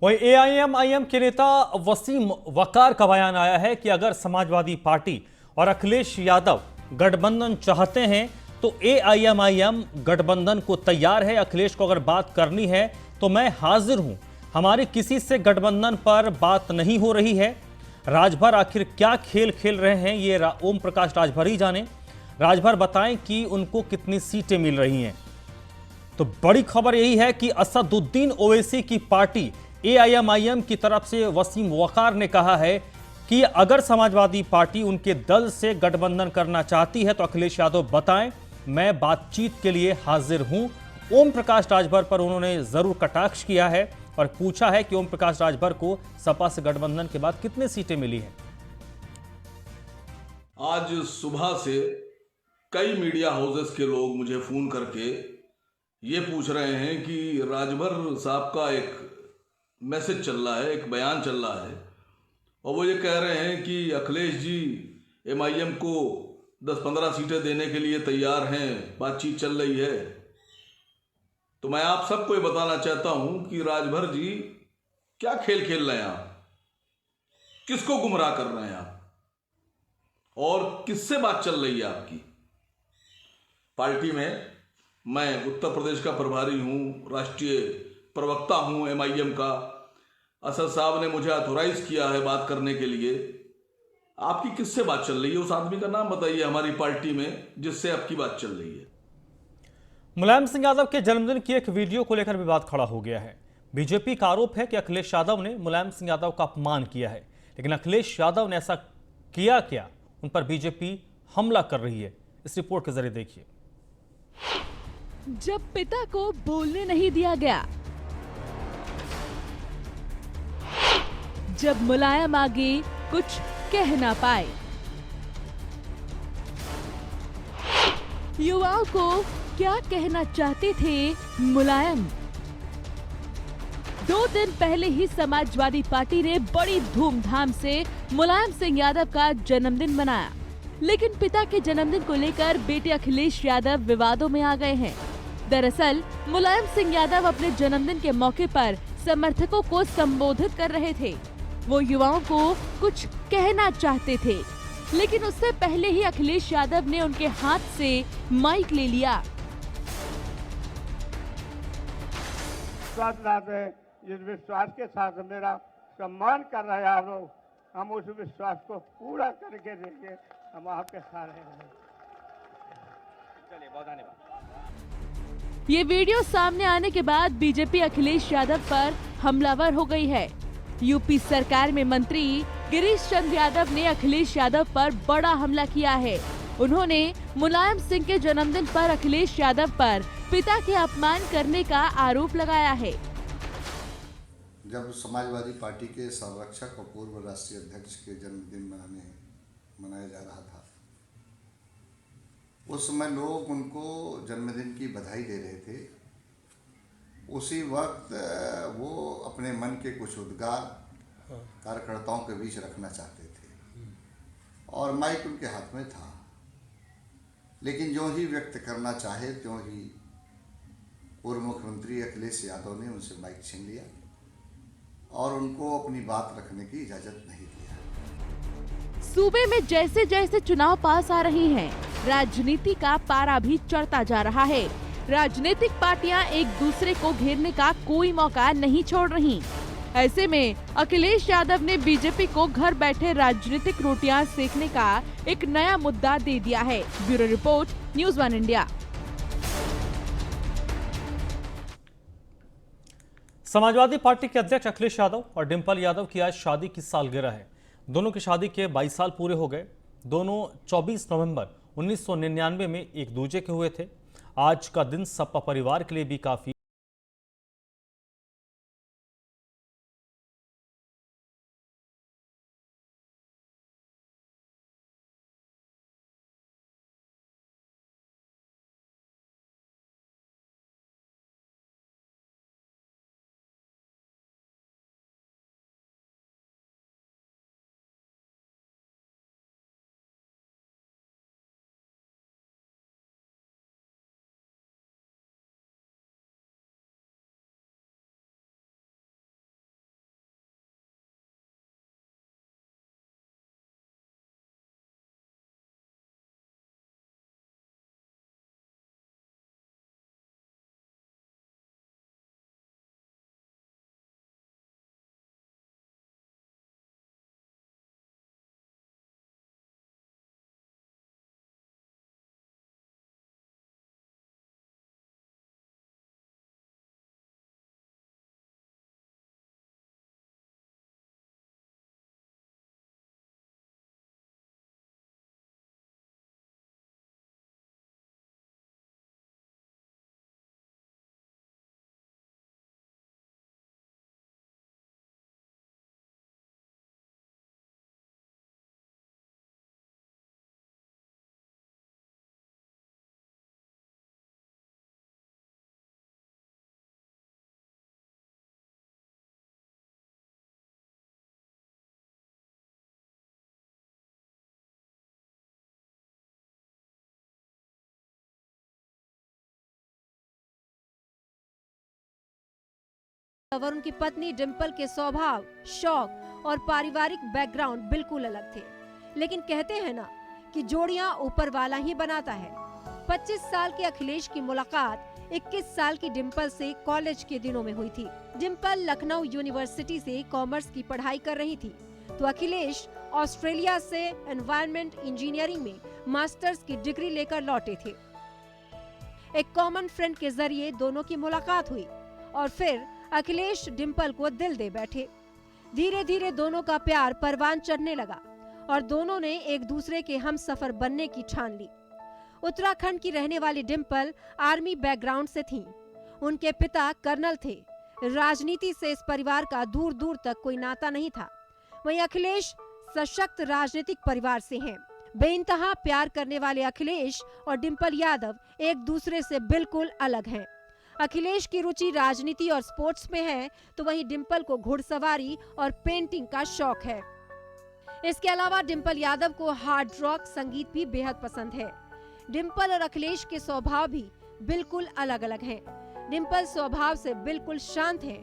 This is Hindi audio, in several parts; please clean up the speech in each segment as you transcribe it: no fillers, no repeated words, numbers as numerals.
वहीं एआईएमआईएम के नेता वसीम वकार का बयान आया है कि अगर समाजवादी पार्टी और अखिलेश यादव गठबंधन चाहते हैं तो एआईएमआईएम गठबंधन को तैयार है। अखिलेश को अगर बात करनी है तो मैं हाजिर हूं, हमारी किसी से गठबंधन पर बात नहीं हो रही है। राजभर आखिर क्या खेल खेल रहे हैं ये ओम प्रकाश राजभर ही जाने। राजभर बताएं कि उनको कितनी सीटें मिल रही हैं। तो बड़ी खबर यही है कि असदुद्दीन ओवैसी की पार्टी एआईएमआईएम की तरफ से वसीम वकार ने कहा है कि अगर समाजवादी पार्टी उनके दल से गठबंधन करना चाहती है तो अखिलेश यादव बताएं, मैं बातचीत के लिए हाजिर हूं। ओम प्रकाश राजभर पर उन्होंने जरूर कटाक्ष किया है और पूछा है कि ओम प्रकाश राजभर को सपा से गठबंधन के बाद कितनी सीटें मिली हैं। आज सुबह से कई मीडिया हाउसेस के लोग मुझे फोन करके ये पूछ रहे हैं कि राजभर साहब का एक मैसेज चल रहा है, एक बयान चल रहा है और वो ये कह रहे हैं कि अखिलेश जी एमआईएम को 10-15 सीटें देने के लिए तैयार हैं, बातचीत चल रही है। तो मैं आप सबको ये बताना चाहता हूं कि राजभर जी क्या खेल खेल रहे हैं आप, किसको गुमराह कर रहे हैं आप और किससे बात चल रही है आपकी। पार्टी में मैं उत्तर प्रदेश का प्रभारी हूं, राष्ट्रीय प्रवक्ता हूं एमआईएम का। असद साहब ने मुझे ऑथोराइज किया है बात करने के लिए। आपकी किससे बात चल रही है? उस आदमी का नाम बताइए हमारी पार्टी में जिससे आपकी बात चल रही है। मुलायम सिंह यादव के जन्मदिन की एक वीडियो को लेकर विवाद खड़ा हो गया है। बीजेपी का आरोप है कि अखिलेश यादव ने मुलायम सिंह यादव का अपमान किया है, लेकिन अखिलेश यादव ने ऐसा किया क्या, उन पर बीजेपी हमला कर रही है। इस रिपोर्ट के जरिए देखिए। जब पिता को बोलने नहीं दिया गया, जब मुलायम आगे कुछ कह ना पाए, युवाओं को क्या कहना चाहते थे मुलायम। 2 दिन पहले ही समाजवादी पार्टी ने बड़ी धूमधाम से मुलायम सिंह यादव का जन्मदिन मनाया, लेकिन पिता के जन्मदिन को लेकर बेटे अखिलेश यादव विवादों में आ गए हैं। दरअसल मुलायम सिंह यादव अपने जन्मदिन के मौके पर समर्थकों को संबोधित कर रहे थे। वो युवाओं को कुछ कहना चाहते थे, लेकिन उससे पहले ही अखिलेश यादव ने उनके हाथ से माइक ले लिया। जिस विश्वास के साथ मेरा सम्मान कर रहे हैं आप लोग, हम उस विश्वास को पूरा करके देंगे। हम आपके साथ हैं। चलिए, बहुत धन्यवाद। ये वीडियो सामने आने के बाद बीजेपी अखिलेश यादव पर हमलावर हो गई है। यूपी सरकार में मंत्री गिरीश चंद्र यादव ने अखिलेश यादव पर बड़ा हमला किया है। उन्होंने मुलायम सिंह के जन्मदिन पर अखिलेश यादव पर पिता के अपमान करने का आरोप लगाया है। जब समाजवादी पार्टी के संरक्षक और पूर्व राष्ट्रीय अध्यक्ष के जन्मदिन मनाया जा रहा था, उस समय लोग उनको जन्मदिन की बधाई दे रहे थे। उसी वक्त वो अपने मन के कुछ उद्गार कार्यकर्ताओं के बीच रखना चाहते थे और माइक उनके हाथ में था, लेकिन जो ही व्यक्त करना चाहे त्यों ही पूर्व मुख्यमंत्री अखिलेश यादव ने उनसे माइक छीन लिया और उनको अपनी बात रखने की इजाजत नहीं दिया। सूबे में जैसे जैसे चुनाव पास आ रही हैं, राजनीति का पारा भी चढ़ता जा रहा है। राजनीतिक पार्टियां एक दूसरे को घेरने का कोई मौका नहीं छोड़ रही। ऐसे में अखिलेश यादव ने बीजेपी को घर बैठे राजनीतिक रोटियां सेकने का एक नया मुद्दा दे दिया है। Bureau report, news 1 India. Samajwadi party के अध्यक्ष अखिलेश यादव और डिंपल यादव की आज शादी की सालगिरह है। दोनों की शादी के 22 साल पूरे हो गए। दोनों 24 नवंबर 1999 में एक दूजे के हुए थे। आज का दिन सपा परिवार के लिए भी काफी और उनकी पत्नी डिंपल के स्वभाव, शौक और पारिवारिक बैकग्राउंड बिल्कुल अलग थे। लेकिन कहते हैं ना कि जोड़ियां ऊपर वाला ही बनाता है। 25 साल के अखिलेश की मुलाकात 21 साल की डिंपल से कॉलेज के दिनों में हुई थी। डिंपल लखनऊ यूनिवर्सिटी से कॉमर्स की पढ़ाई कर रही थी, तो अखिलेश ऑस्ट्रेलिया से एनवायरनमेंट इंजीनियरिंग में मास्टर्स की डिग्री लेकर लौटे थे। एक कॉमन फ्रेंड के जरिए दोनों की मुलाकात हुई और फिर अखिलेश डिंपल को दिल दे बैठे। धीरे धीरे दोनों का प्यार परवान चढ़ने लगा और दोनों ने एक दूसरे के हमसफर बनने की ठान ली। उत्तराखंड की रहने वाली डिंपल आर्मी बैकग्राउंड से थीं। उनके पिता कर्नल थे। राजनीति से इस परिवार का दूर दूर तक कोई नाता नहीं था। वहीं अखिलेश सशक्त राजनीतिक परिवार से हैं। बेइंतहा प्यार करने वाले अखिलेश और डिंपल यादव एक दूसरे से बिल्कुल अलग हैं। अखिलेश की रुचि राजनीति और स्पोर्ट्स में है, तो वहीं डिंपल को घुड़सवारी और पेंटिंग का शौक है। इसके अलावा डिंपल यादव को हार्ड रॉक संगीत भी बेहद पसंद है। डिंपल और अखिलेश के स्वभाव भी बिल्कुल अलग अलग हैं। डिंपल स्वभाव से बिल्कुल शांत है।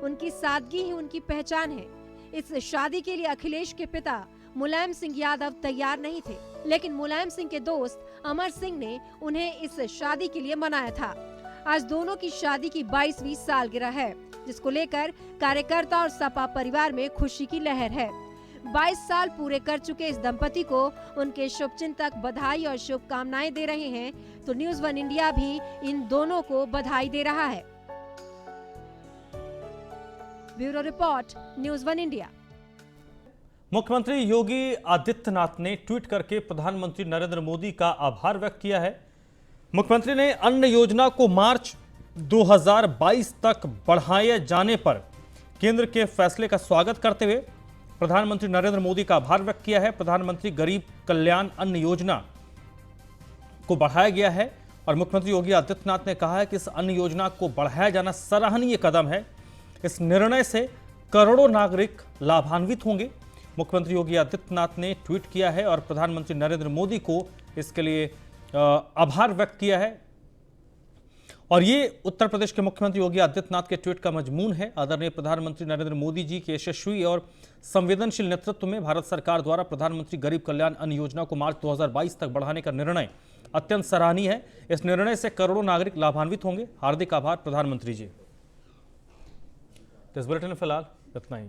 उनकी सादगी ही उनकी पहचान है। इस शादी के लिए अखिलेश के पिता मुलायम सिंह यादव तैयार नहीं थे, लेकिन मुलायम सिंह के दोस्त अमर सिंह ने उन्हें इस शादी के लिए मनाया था। आज दोनों की शादी की 22वीं सालगिरह है, जिसको लेकर कार्यकर्ता और सपा परिवार में खुशी की लहर है। 22 साल पूरे कर चुके इस दंपति को उनके शुभचिंतक बधाई और शुभकामनाएं दे रहे हैं, तो न्यूज़ वन इंडिया भी इन दोनों को बधाई दे रहा है। Bureau report, news one India. मुख्यमंत्री योगी आदित्यनाथ ने ट्वीट करके प्रधानमंत्री नरेंद्र मोदी का आभार व्यक्त किया है। मुख्यमंत्री ने अन्न योजना को मार्च 2022 तक बढ़ाए जाने पर केंद्र के फैसले का स्वागत करते हुए प्रधानमंत्री नरेंद्र मोदी का आभार व्यक्त किया है। प्रधानमंत्री गरीब कल्याण अन्न योजना को बढ़ाया गया है और मुख्यमंत्री योगी आदित्यनाथ ने कहा है कि इस अन्न योजना को बढ़ाया जाना सराहनीय कदम है। इस निर्णय से करोड़ों नागरिक लाभान्वित होंगे। मुख्यमंत्री योगी आदित्यनाथ ने ट्वीट किया है और प्रधानमंत्री नरेंद्र मोदी को इसके लिए आभार व्यक्त किया है। और ये उत्तर प्रदेश के मुख्यमंत्री योगी आदित्यनाथ के ट्वीट का मजमून है। आदरणीय प्रधानमंत्री नरेंद्र मोदी जी के यशस्वी और संवेदनशील नेतृत्व में भारत सरकार द्वारा प्रधानमंत्री गरीब कल्याण अन्न योजना को मार्च 2022 तक बढ़ाने का निर्णय अत्यंत सराहनीय है। इस निर्णय से करोड़ों नागरिक लाभान्वित होंगे। हार्दिक आभार प्रधानमंत्री जी। इस बुलेटिन में फिलहाल इतना ही।